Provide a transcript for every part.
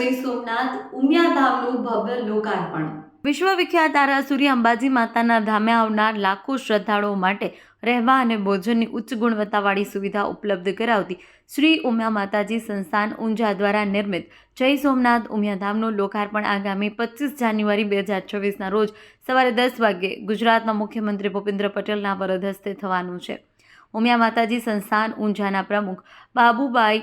જય સોમનાથ ઉમિયાધામનું ભવ્ય લોકાર્પણ। વિશ્વવિખ્યાત આરાસુરી અંબાજી માતાના ધામે આવનાર લાખો શ્રદ્ધાળુઓ માટે રહેવા અને ભોજનની ઉચ્ચ ગુણવત્તાવાળી સુવિધા ઉપલબ્ધ કરાવતી શ્રી ઉમિયા માતાજી સંસ્થાન ઊંઝા દ્વારા નિર્મિત જય સોમનાથ ઉમિયાધામનું લોકાર્પણ આગામી 25 જાન્યુઆરી 2026ના રોજ સવારે 10 વાગ્યે ગુજરાતના મુખ્યમંત્રી ભૂપેન્દ્ર પટેલના વરદ હસ્તે થવાનું છે। ઉમિયા માતાજી સંસ્થાન ઊંઝાના પ્રમુખ બાબુભાઈ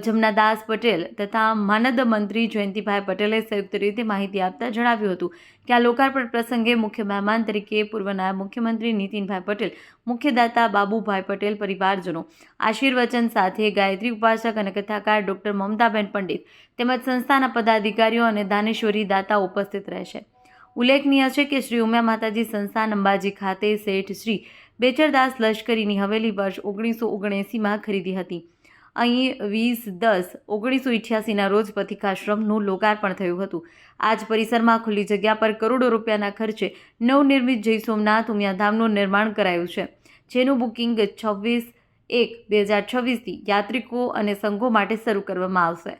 જમનાદાસ પટેલ તથા માનદ મંત્રી જયંતિભાઈ પટેલે સંયુક્ત રીતે માહિતી આપતા જણાવ્યું હતું કે આ લોકાર્પણ પ્રસંગે મુખ્ય મહેમાન તરીકે પૂર્વ નાયબ મુખ્યમંત્રી નીતિનભાઈ પટેલ, મુખ્યદાતા બાબુભાઈ પટેલ પરિવારજનો, આશીર્વચન સાથે ગાયત્રી ઉપાસક અને કથાકાર ડૉક્ટર મમતાબેન પંડિત તેમજ સંસ્થાના પદાધિકારીઓ અને દાનેશ્વરી દાતાઓ ઉપસ્થિત રહેશે। ઉલ્લેખનીય છે કે શ્રી ઉમિયા માતાજી સંસ્થાન અંબાજી ખાતે શેઠ શ્રી બેચરદાસ લશ્કરીની હવેલી વર્ષ 1979માં ખરીદી હતી। અહીં 20/10/1988ના રોજ પથિકાશ્રમનું લોકાર્પણ થયું હતું। આ જ પરિસરમાં ખુલ્લી જગ્યા પર કરોડો રૂપિયાના ખર્ચે નવનિર્મિત જય સોમનાથ ઉમિયાધામનું નિર્માણ કરાયું છે, જેનું બુકિંગ 26/1/2026થી યાત્રિકો અને સંઘો માટે શરૂ કરવામાં આવશે।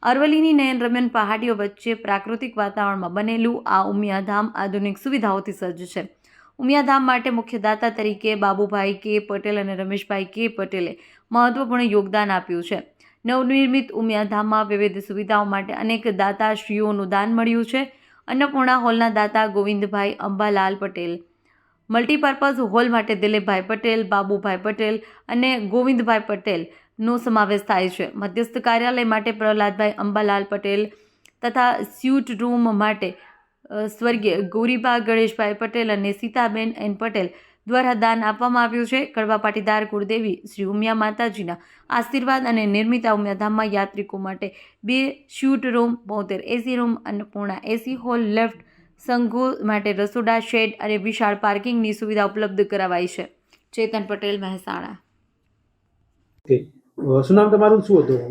અરવલ્લીની નયનરમ્ય પહાડીઓ વચ્ચે પ્રાકૃતિક વાતાવરણમાં બનેલું આ ઉમિયાધામ આધુનિક સુવિધાઓથી સજ્જ છે। ઉમિયાધામ માટે મુખ્યદાતા તરીકે બાબુભાઈ કે પટેલ અને રમેશભાઈ કે પટેલે મહત્વપૂર્ણ યોગદાન આપ્યું છે। નવનિર્મિત ઉમિયાધામમાં વિવિધ સુવિધાઓ માટે અનેક દાતાશ્રીઓનું દાન મળ્યું છે। અન્નપૂર્ણા હોલના દાતા ગોવિંદભાઈ અંબાલાલ પટેલ, મલ્ટીપર્પઝ હોલ માટે દિલીપભાઈ પટેલ, બાબુભાઈ પટેલ અને ગોવિંદભાઈ પટેલનો સમાવેશ થાય છે। મધ્યસ્થ કાર્યાલય માટે પ્રહલાદભાઈ અંબાલાલ પટેલ તથા સ્યુટ રૂમ માટે સ્વર્ગીય ગૌરીબા ગણેશભાઈ પટેલ અને સીતાબેન એન પટેલ દ્વારા દાન આપવામાં આવ્યું છે। કડવા પાટીદાર કુળદેવી શ્રી ઉમિયા માતાજીના આશીર્વાદ અને નિર્મિત ઉમિયાધામમાં યાત્રિકો માટે 2 suite room, 72 AC room, Annapurna AC hall, lift, સંઘો માટે રસોડા, શેડ અને વિશાળ પાર્કિંગની સુવિધા ઉપલબ્ધ કરાવાઈ છે। ચેતન પટેલ, મહેસાણા। શું નામ તમારું, શું હતું?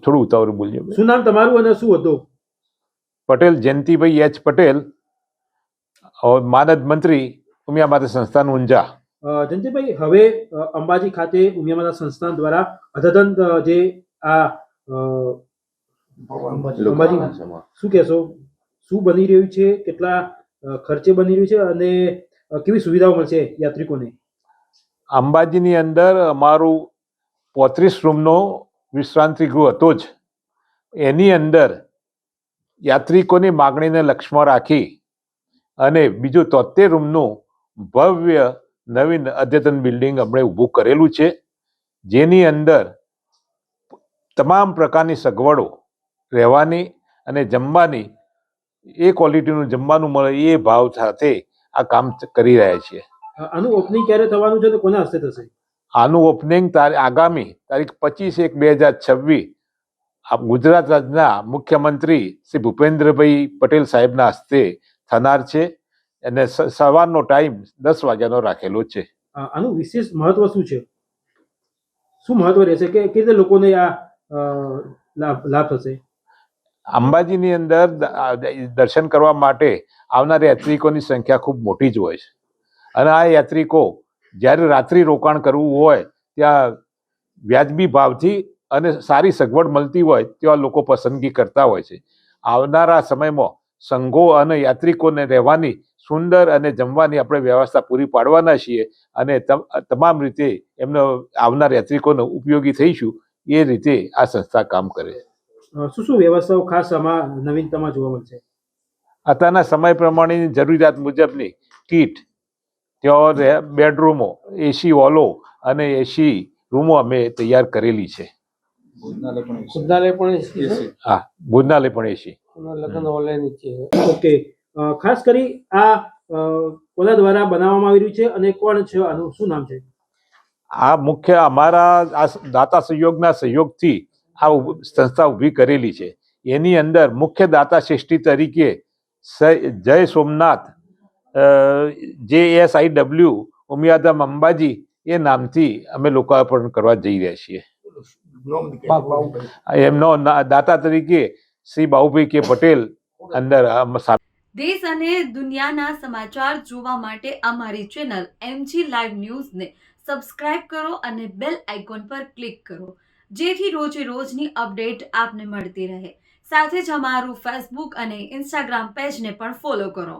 થોડું ઉતાવળ બોલજો। શું નામ તમારું અને શું હતું? પટેલ જયંતિભાઈ એચ પટેલ, માનદ મંત્રી ઉમિયા માતા સંસ્થાન ઊંઝા। જયંતિભાઈ, હવે અંબાજી ખાતે ઉમિયા માતા સંસ્થાન દ્વારા અદ્યતન જે આ અંબાજી શું કહેશો, શું બની રહ્યું છે, કેટલા ખર્ચે બની રહ્યું છે અને કેવી સુવિધાઓ મળશે યાત્રિકોને? અંબાજીની અંદર અમારું 35 રૂમનો વિશ્રાંતિ ગૃહ હતો જ, એની અંદર યાત્રિકોની માગણીને લક્ષ્યમાં રાખી અને બીજું 73 રૂમનું ભવ્ય નવીન અદ્યતન બિલ્ડિંગ આપણે ઊભું કરેલું છે, જેની અંદર તમામ પ્રકારની સગવડો રહેવાની અને જમવાની એ ક્વોલિટીનું જમવાનું મળે એ ભાવ સાથે આ કામ કરી રહ્યા છીએ। આનું ઓપનિંગ ક્યારે થવાનું છે, તો કોના હસ્તે થશે? આનું ઓપનિંગ આગામી તારીખ 25/1/2026 ગુજરાત રાજ્યના મુખ્યમંત્રી શ્રી ભૂપેન્દ્રભાઈ પટેલ સાહેબના હસ્તે થનાર છે અને સવારનો ટાઈમ 10 વાગ્યાનો રાખેલો છે। આનું વિશેષ મહત્વ શું છે, શું મહત્વ રહેશે, કે રીતે લોકોને આ લાભ થશે? અંબાજીની અંદર દર્શન કરવા માટે આવનાર યાત્રિકોની સંખ્યા ખૂબ મોટી જ હોય છે અને આ યાત્રિકો જ્યારે રાત્રિ રોકાણ કરવું હોય ત્યાં વ્યાજબી ભાવથી અને સારી સગવડ મળતી હોય તેવા લોકો પસંદગી કરતા હોય છે। આવનારા સમયમાં સંઘો અને યાત્રિકોને રહેવાની સુંદર અને જમવાની આપણે વ્યવસ્થા પૂરી પાડવાના છીએ અને તમામ રીતે એમને આવનાર યાત્રિકોને ઉપયોગી થઈશું એ રીતે આ સંસ્થા કામ કરે છે। શું શું વ્યવસ્થાઓ ખાસ આમાં નવીનતામાં જોવા મળશે? અત્યારના સમય પ્રમાણેની જરૂરિયાત મુજબની કીટ, ત્યાં બેડરૂમો, એસી હોલો અને એસી રૂમો અમે તૈયાર કરેલી છે। હા, ભોજનાલય પણ એસી। ઓકે, ખાસ કરી આ કોના દ્વારા બનાવવામાં આવી રહ્યું છે અને કોણ છે, આનું શું નામ છે? આ મુખ્ય અમારા આ દાતા સહયોગના સહયોગથી આ સંસ્થા ઊભી કરેલી છે। એની અંદર મુખ્ય દાતા શ્રેષ્ઠી તરીકે જય સોમનાથ JSIW ઉમિયાધામ અંબાજી એ નામથી અમે લોકાર્પણ કરવા જઈ રહ્યા છીએ। એમનો દાતા તરીકે શ્રી બાબુભાઈ કે પટેલ અંદર। દેશ અને દુનિયાના સમાચાર જોવા માટે અમારી ચેનલ MG લાઈવ ન્યૂઝને સબસ્ક્રાઇબ કરો અને બેલ આઇકોન પર ક્લિક કરો। જેથી રોજે રોજની અપડેટ આપને મળતી રહે. સાથે જ અમારું ફેસબુક અને ઇન્સ્ટાગ્રામ પેજને પણ ફોલો કરો.